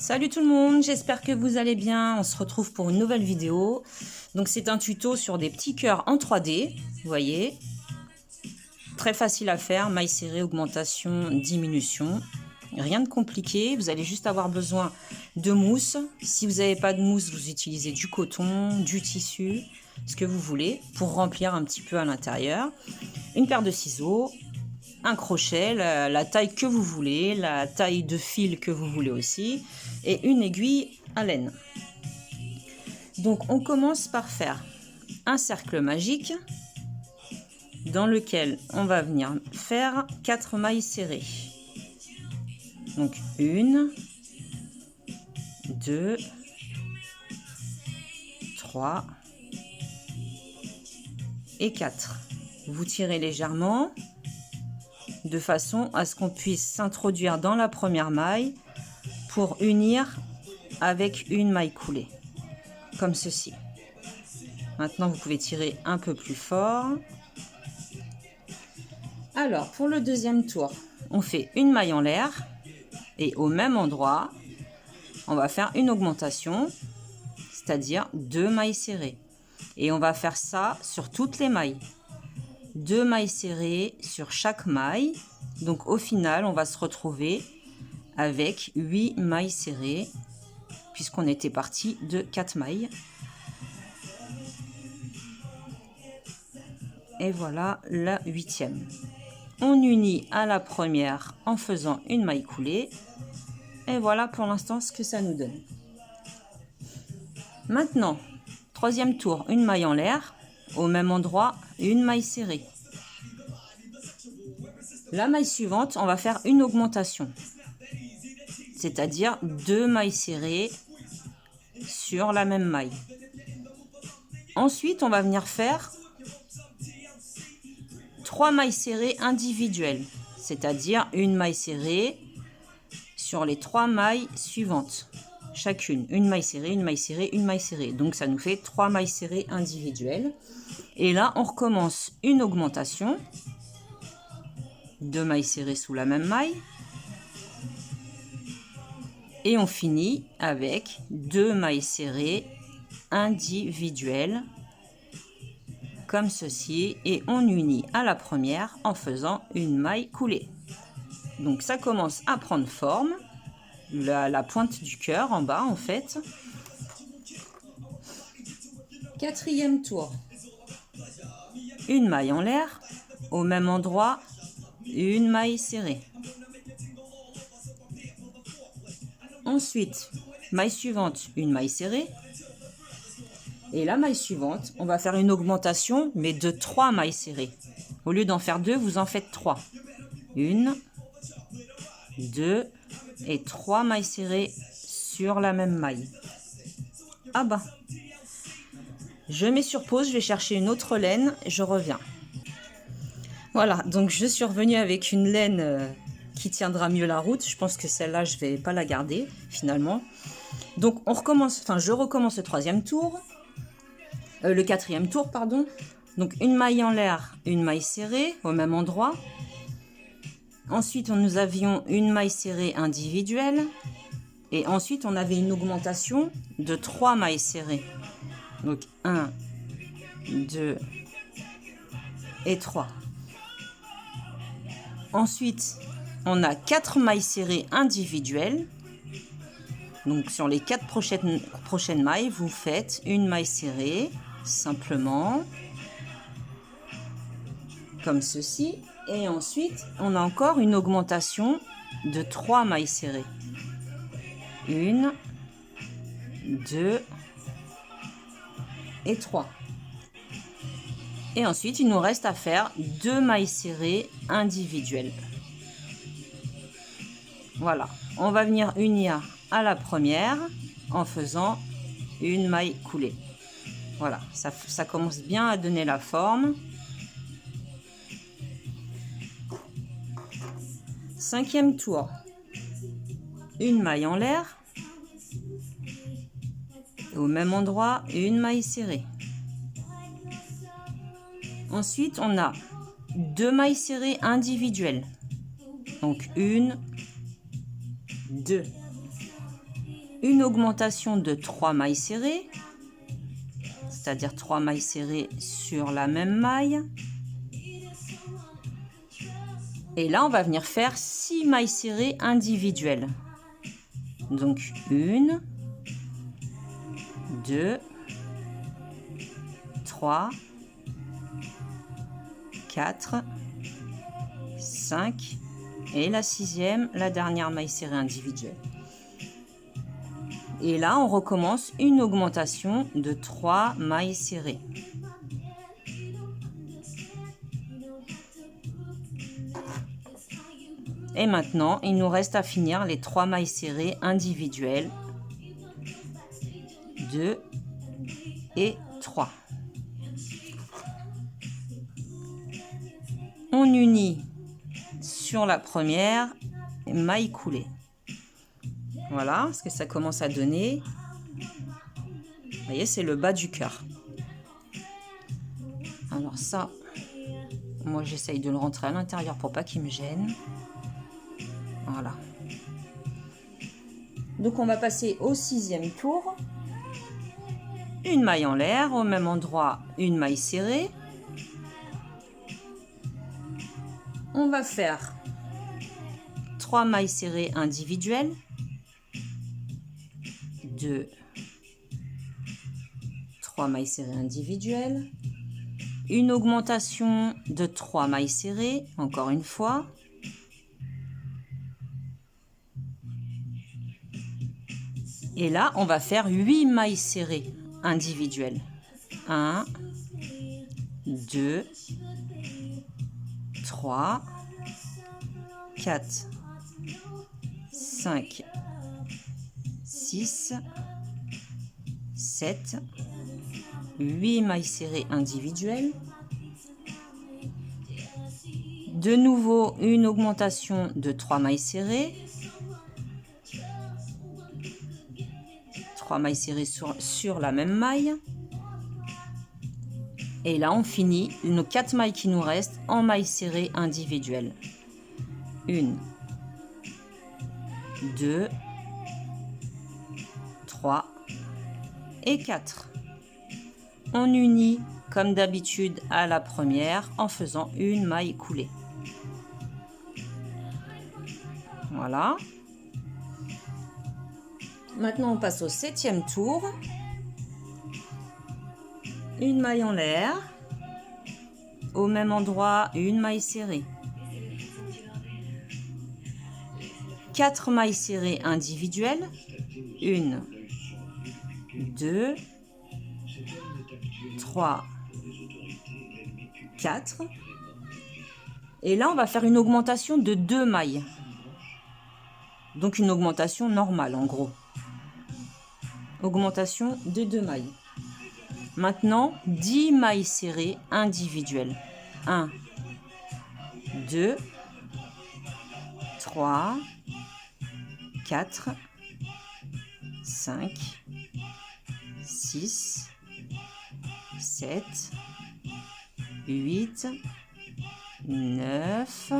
Salut tout le monde, j'espère que vous allez bien. On se retrouve pour une nouvelle vidéo. Donc c'est un tuto sur des petits cœurs en 3D, vous voyez. Très facile à faire, mailles serrées, augmentation, diminution. Rien de compliqué, vous allez juste avoir besoin de mousse. Si vous n'avez pas de mousse, vous utilisez du coton, du tissu, ce que vous voulez pour remplir un petit peu à l'intérieur. Une paire de ciseaux, un crochet, la taille que vous voulez, la taille de fil que vous voulez aussi, et une aiguille à laine. Donc on commence par faire un cercle magique dans lequel on va venir faire 4 mailles serrées. Donc 1, 2, 3 et 4. Vous tirez légèrement de façon à ce qu'on puisse s'introduire dans la première maille pour unir avec une maille coulée, comme ceci. Maintenant, vous pouvez tirer un peu plus fort. Alors, pour le deuxième tour, on fait une maille en l'air et au même endroit, on va faire une augmentation, c'est-à-dire 2 mailles serrées. Et on va faire ça sur toutes les mailles. 2 mailles serrées sur chaque maille. Donc au final, on va se retrouver avec 8 mailles serrées, puisqu'on était parti de 4 mailles. Et voilà la 8e. On unit à la première en faisant une maille coulée. Et voilà pour l'instant ce que ça nous donne. Maintenant, troisième tour, une maille en l'air. Au même endroit, une maille serrée. La maille suivante, on va faire une augmentation. C'est-à-dire 2 mailles serrées sur la même maille. Ensuite, on va venir faire 3 mailles serrées individuelles. C'est-à-dire une maille serrée sur les 3 mailles suivantes. Chacune, une maille serrée, une maille serrée, une maille serrée. Donc ça nous fait 3 mailles serrées individuelles. Et là, on recommence une augmentation. 2 mailles serrées sous la même maille. Et on finit avec 2 mailles serrées individuelles, comme ceci. Et on unit à la première en faisant une maille coulée. Donc ça commence à prendre forme. La pointe du cœur en bas en fait. Quatrième tour. Une maille en l'air. Au même endroit, une maille serrée. Ensuite, maille suivante, une maille serrée. Et la maille suivante, on va faire une augmentation, mais de 3 mailles serrées. Au lieu d'en faire 2, vous en faites 3. 1, 2 et 3 mailles serrées sur la même maille. Ah bah, je mets sur pause, je vais chercher une autre laine, je reviens. Voilà, donc je suis revenue avec une laine qui tiendra mieux la route. Je pense que celle-là, je ne vais pas la garder finalement. Donc on recommence, je recommence le troisième tour. Le quatrième tour, pardon. Donc une maille en l'air, une maille serrée au même endroit. Ensuite, nous avions une maille serrée individuelle. Et ensuite, on avait une augmentation de 3 mailles serrées. Donc 1, 2 et 3. Ensuite, on a 4 mailles serrées individuelles. Donc sur les 4 prochaines mailles, vous faites une maille serrée, simplement, comme ceci. Et ensuite, on a encore une augmentation de 3 mailles serrées. 1, 2 et 3. Et ensuite, il nous reste à faire 2 mailles serrées individuelles. Voilà, on va venir unir à la première en faisant une maille coulée. Voilà, ça commence bien à donner la forme. 5e tour, une maille en l'air. Au même endroit, une maille serrée. Ensuite, on a 2 mailles serrées individuelles. Donc 1, 2. une augmentation de 3 mailles serrées, c'est-à-dire 3 mailles serrées sur la même maille. Et là, on va venir faire 6 mailles serrées individuelles. Donc 1, 2, 3, 4, 5 et la 6e, la dernière maille serrée individuelle. Et là, on recommence une augmentation de 3 mailles serrées. Et maintenant, il nous reste à finir les 3 mailles serrées individuelles. 2 et 3. On unit sur la première maille coulée. Voilà ce que ça commence à donner. Vous voyez, c'est le bas du cœur. Alors ça, moi j'essaye de le rentrer à l'intérieur pour pas qu'il me gêne. Voilà. Donc on va passer au 6e tour. Une maille en l'air, au même endroit, une maille serrée. On va faire 3 mailles serrées individuelles. 2, 3 mailles serrées individuelles. Une augmentation de 3 mailles serrées, encore une fois. Et là, on va faire 8 mailles serrées individuelles. 1, 2, 3, 4, 5, 6, 7, 8 mailles serrées individuelles. De nouveau, une augmentation de 3 mailles serrées. 3 mailles serrées sur la même maille. Et là, on finit nos 4 mailles qui nous restent en mailles serrées individuelles. 1, 2, 3 et 4. On unit comme d'habitude à la première en faisant une maille coulée. Voilà. Maintenant, on passe au 7e tour. Une maille en l'air. Au même endroit, une maille serrée. 4 mailles serrées individuelles. 1, 2, 3, 4. Et là, on va faire une augmentation de 2 mailles. Donc une augmentation normale en gros. Augmentation de 2 mailles. Maintenant, 10 mailles serrées individuelles. 1, 2, 3, 4, 5, 6, 7, 8, 9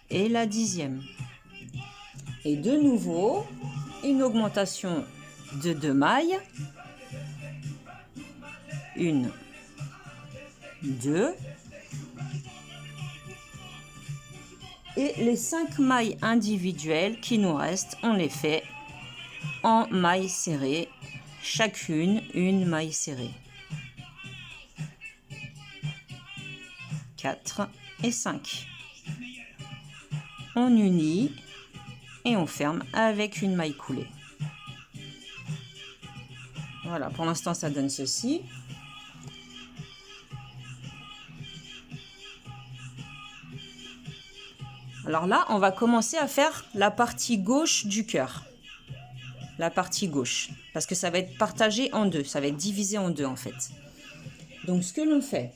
et la 10e. Et de nouveau, une augmentation de 2 mailles. 1, 2. Et les 5 mailles individuelles qui nous restent, on les fait en mailles serrées. Chacune, une maille serrée. 4 et 5. On unit et on ferme avec une maille coulée. Voilà, pour l'instant ça donne ceci. Alors là, on va commencer à faire la partie gauche du cœur. La partie gauche, parce que ça va être partagé en deux, ça va être divisé en deux en fait. Donc ce que l'on fait,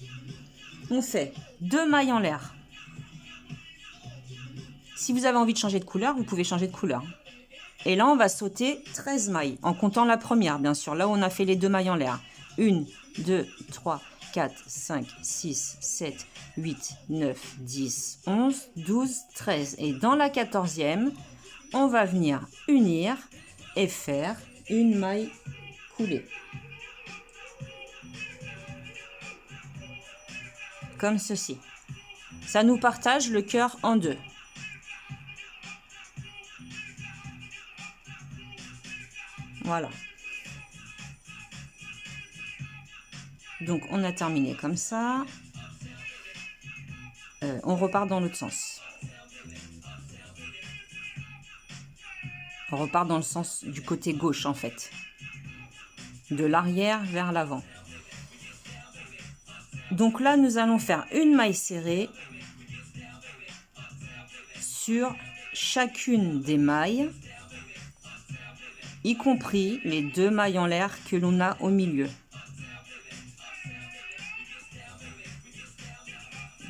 on fait 2 mailles en l'air. Si vous avez envie de changer de couleur, vous pouvez changer de couleur. Et là, on va sauter 13 mailles, en comptant la première, bien sûr, là où on a fait les 2 mailles en l'air. 1, 2, 3, 4, 5, 6, 7, 8, 9, 10, 11, 12, 13. Et dans la 14e, on va venir unir et faire une maille coulée. Comme ceci. Ça nous partage le cœur en deux. Voilà. Donc on a terminé comme ça. On repart dans l'autre sens. On repart dans le sens du côté gauche en fait. De l'arrière vers l'avant. Donc là, nous allons faire une maille serrée sur chacune des mailles, y compris les deux mailles en l'air que l'on a au milieu.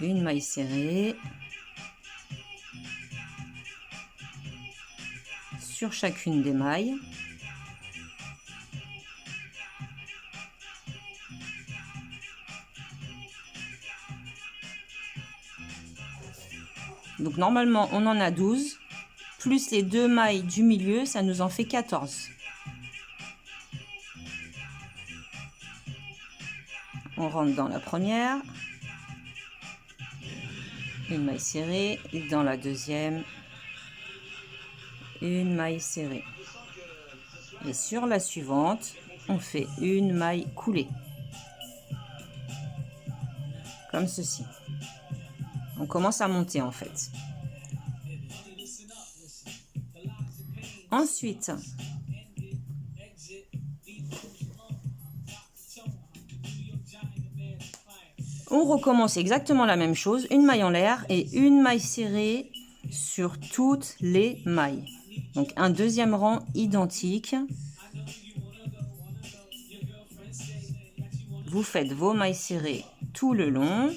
Une maille serrée sur chacune des mailles. Donc normalement on en a 12, plus les deux mailles du milieu, ça nous en fait 14. On rentre dans la première, une maille serrée, et dans la deuxième, une maille serrée. Et sur la suivante, on fait une maille coulée. Comme ceci. On commence à monter en fait. Ensuite, on recommence exactement la même chose, une maille en l'air et une maille serrée sur toutes les mailles. Donc un deuxième rang identique. Vous faites vos mailles serrées tout le long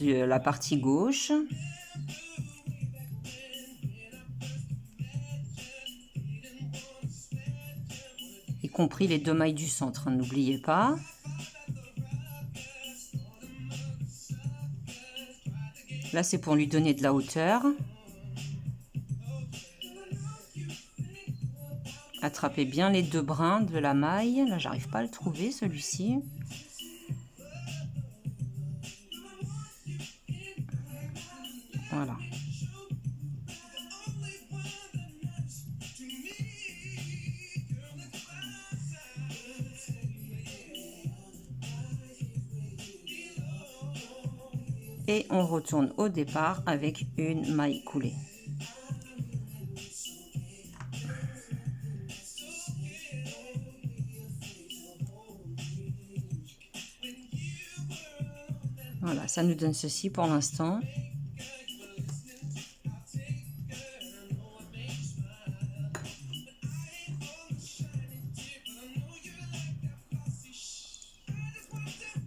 de la partie gauche. Y compris les deux mailles du centre, hein, n'oubliez pas. Là, c'est pour lui donner de la hauteur. Attrapez bien les deux brins de la maille. Là, j'arrive pas à le trouver, celui-ci. Voilà. Et on retourne au départ avec une maille coulée. Voilà, ça nous donne ceci pour l'instant.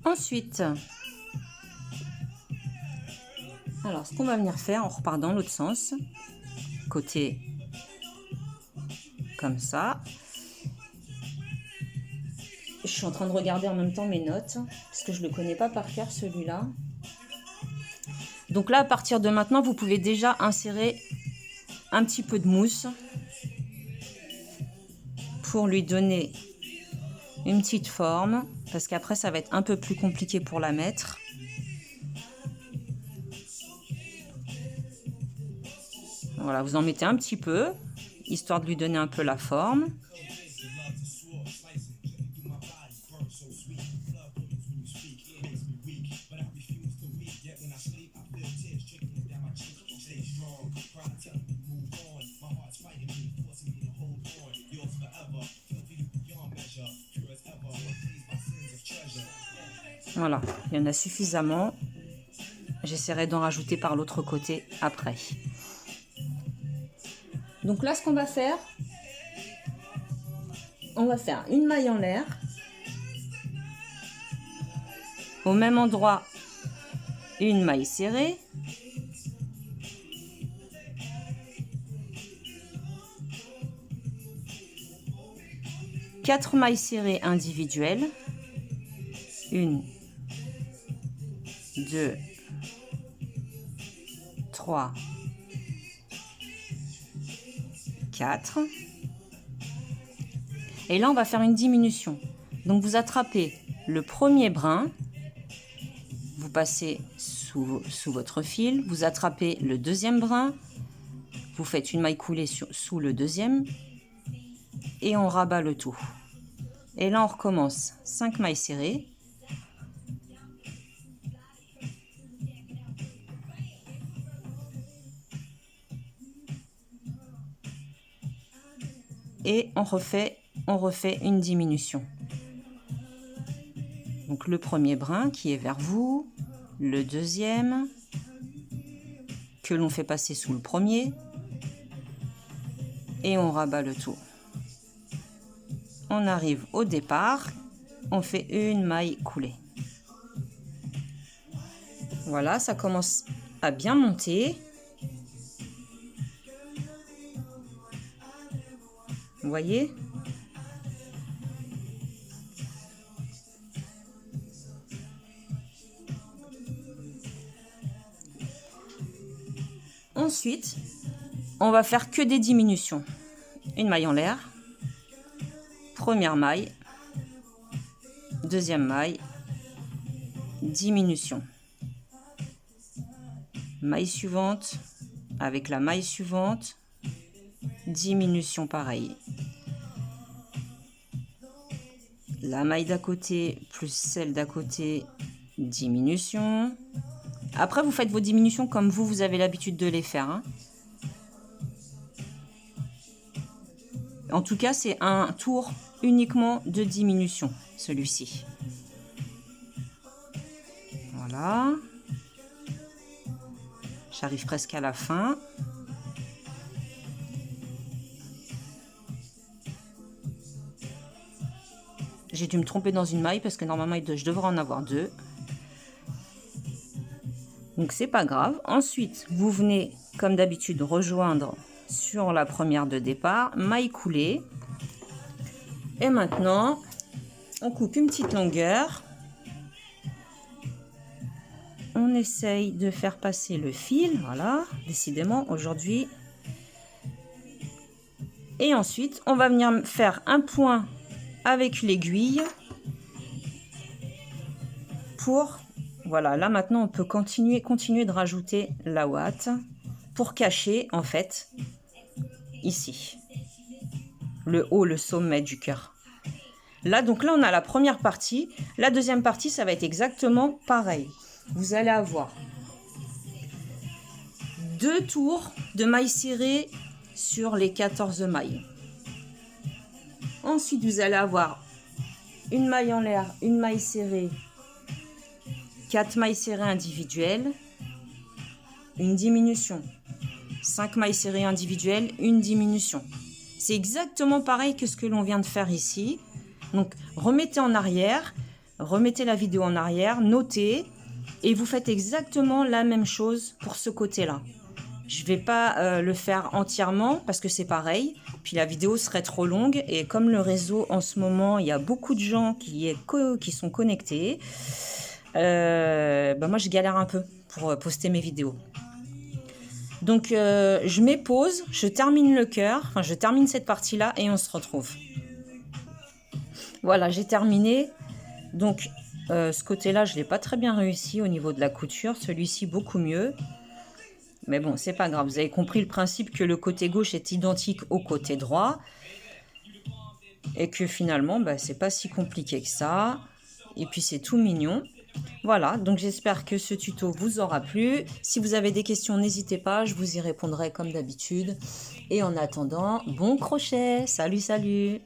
Ensuite, alors ce qu'on va venir faire, on repart dans l'autre sens, côté comme ça. Je suis en train de regarder en même temps mes notes, parce que je ne le connais pas par cœur celui-là. Donc là, à partir de maintenant, vous pouvez déjà insérer un petit peu de mousse pour lui donner une petite forme, parce qu'après, ça va être un peu plus compliqué pour la mettre. Voilà, vous en mettez un petit peu, histoire de lui donner un peu la forme. Voilà, il y en a suffisamment. J'essaierai d'en rajouter par l'autre côté après. Donc là, ce qu'on va faire, on va faire une maille en l'air. Au même endroit, une maille serrée. Quatre mailles serrées individuelles. 1, 2, 3, 4. Et là, on va faire une diminution. Donc, vous attrapez le premier brin, vous passez sous votre fil, vous attrapez le deuxième brin, vous faites une maille coulée sous le deuxième et on rabat le tout. Et là, on recommence 5 mailles serrées. Et on refait une diminution. Donc le premier brin qui est vers vous, le deuxième que l'on fait passer sous le premier et on rabat le tout. On arrive au départ, on fait une maille coulée. Voilà, ça commence à bien monter. Vous voyez ? Ensuite, on va faire que des diminutions. Une maille en l'air, première maille, deuxième maille, diminution. Maille suivante, avec la maille suivante, diminution pareil. La maille d'à côté plus celle d'à côté, diminution. Après, vous faites vos diminutions comme vous avez l'habitude de les faire. Hein. En tout cas, c'est un tour uniquement de diminution, celui-ci. Voilà. J'arrive presque à la fin. J'ai dû me tromper dans une maille parce que normalement, je devrais en avoir 2. Donc, c'est pas grave. Ensuite, vous venez, comme d'habitude, rejoindre sur la première de départ, maille coulée. Et maintenant, on coupe une petite longueur. On essaye de faire passer le fil. Voilà, décidément, aujourd'hui. Et ensuite, on va venir faire un point avec l'aiguille pour... Voilà, là maintenant, on peut continuer de rajouter la ouate pour cacher, en fait, ici, le haut, le sommet du cœur. Là, donc là, on a la première partie. La deuxième partie, ça va être exactement pareil. Vous allez avoir 2 tours de mailles serrées sur les 14 mailles. Ensuite, vous allez avoir une maille en l'air, une maille serrée, 4 mailles serrées individuelles, une diminution, 5 mailles serrées individuelles, une diminution. C'est exactement pareil que ce que l'on vient de faire ici. Donc, remettez en arrière, remettez la vidéo en arrière, notez, et vous faites exactement la même chose pour ce côté-là. Je ne vais pas le faire entièrement parce que c'est pareil, puis la vidéo serait trop longue, et comme le réseau en ce moment, il y a beaucoup de gens qui sont connectés, moi je galère un peu pour poster mes vidéos. Donc je mets pause, je termine le cœur, enfin je termine cette partie-là et on se retrouve. Voilà, j'ai terminé. Donc ce côté-là, je ne l'ai pas très bien réussi au niveau de la couture, celui-ci beaucoup mieux. Mais bon, c'est pas grave, vous avez compris le principe que le côté gauche est identique au côté droit. Et que finalement, c'est pas si compliqué que ça. Et puis c'est tout mignon. Voilà, donc j'espère que ce tuto vous aura plu. Si vous avez des questions, n'hésitez pas, je vous y répondrai comme d'habitude. Et en attendant, bon crochet, salut, salut!